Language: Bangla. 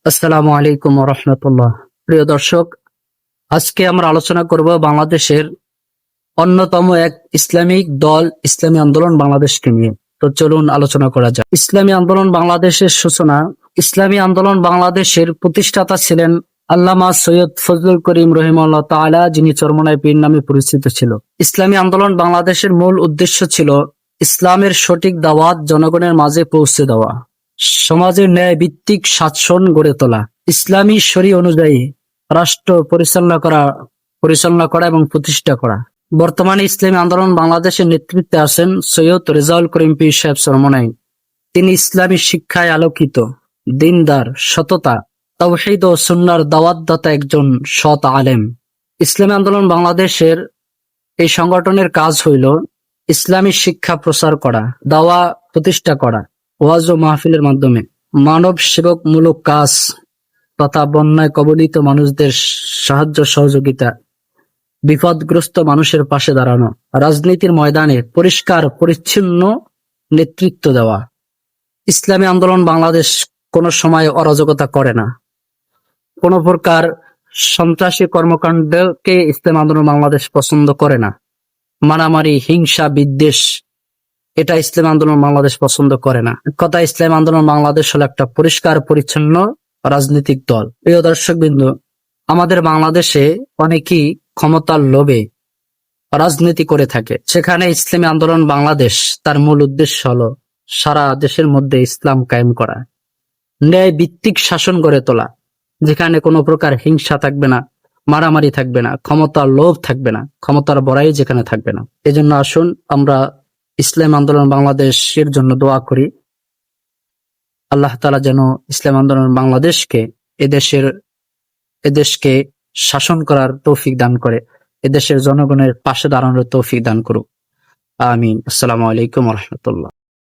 আসসালামু আলাইকুম রহমতুল্লাহ। প্রিয় দর্শক, আজকে আমরা আলোচনা করব বাংলাদেশের অন্যতম এক ইসলামিক দল ইসলামী আন্দোলন বাংলাদেশকে নিয়ে। তো চলুন আলোচনা করা যাক। ইসলামী আন্দোলন বাংলাদেশের সূচনা। ইসলামী আন্দোলন বাংলাদেশের প্রতিষ্ঠাতা ছিলেন আল্লামা সৈয়দ ফজলুল করিম রহিমাহুল্লাহ তাআলা, যিনি চরমনাই পীর নামে পরিচিত ছিল। ইসলামী আন্দোলন বাংলাদেশের মূল উদ্দেশ্য ছিল ইসলামের সঠিক দাওয়াত জনগণের মাঝে পৌঁছে দেওয়া, সমাজের ন্যায় ভিত্তিক শাসন গড়ে তোলা, ইসলামী শরীয়ত অনুযায়ী রাষ্ট্র পরিচালনা করা এবং প্রতিষ্ঠা করা। বর্তমানে ইসলামী আন্দোলন বাংলাদেশের নেতৃত্বে আছেন সৈয়দ রেজাউল করিম পীর সাহেব চরমনাই। তিনি ইসলামী শিক্ষায় আলোকিত, দিনদার, সততা, তাওহীদ ও সুন্নাহর দাওয়াতদাতা একজন সৎ আলেম। ইসলামী আন্দোলন বাংলাদেশের এই সংগঠনের কাজ হইল ইসলামী শিক্ষা প্রচার করা, দাওয়া প্রতিষ্ঠা করা, ওয়াজ ও মাহফিলের মাধ্যমে মানব সেবকমূলক কাজ তথা বন্যায় কবলিত মানুষদের সাহায্য সহযোগিতা, বিপদগ্রস্ত মানুষের পাশে দাঁড়ানো, রাজনীতির ময়দানে পরিষ্কার পরিচ্ছন্ন নেতৃত্ব দেওয়া। ইসলামী আন্দোলন বাংলাদেশ কোনো সময় অরাজকতা করে না, কোনো প্রকার সন্ত্রাসী কর্মকাণ্ডকে ইসলামী আন্দোলন বাংলাদেশ পছন্দ করে না। মারামারি, হিংসা, বিদ্বেষ, এটা ইসলামী আন্দোলন বাংলাদেশ পছন্দ করে না। কথা, ইসলামী আন্দোলন বাংলাদেশ হলো একটা পরিষ্কার পরিচ্ছন্ন রাজনৈতিক দল। প্রিয় দর্শকবৃন্দ, আমাদের বাংলাদেশে অনেকেই ক্ষমতার লোভে রাজনীতি করে থাকে। সেখানে ইসলামী আন্দোলন বাংলাদেশ তার মূল উদ্দেশ্য হলো সারা দেশের মধ্যে ইসলাম কায়েম করা, ন্যায় ভিত্তিক শাসন গড়ে তোলা, যেখানে কোনো প্রকার হিংসা থাকবে না, মারামারি থাকবে না, ক্ষমতার লোভ থাকবে না, ক্ষমতার বড়াই যেখানে থাকবে না। এজন্য আসুন আমরা ইসলাম আন্দোলন বাংলাদেশের জন্য দোয়া করি। আল্লাহ তাআলা যেন ইসলাম আন্দোলন বাংলাদেশকে এদেশকে শাসন করার তৌফিক দান করে, এদেশের জনগণের পাশে দাঁড়ানোর তৌফিক দান করুক। আমিন। আসসালামু আলাইকুম ওয়া রাহমাতুল্লাহ।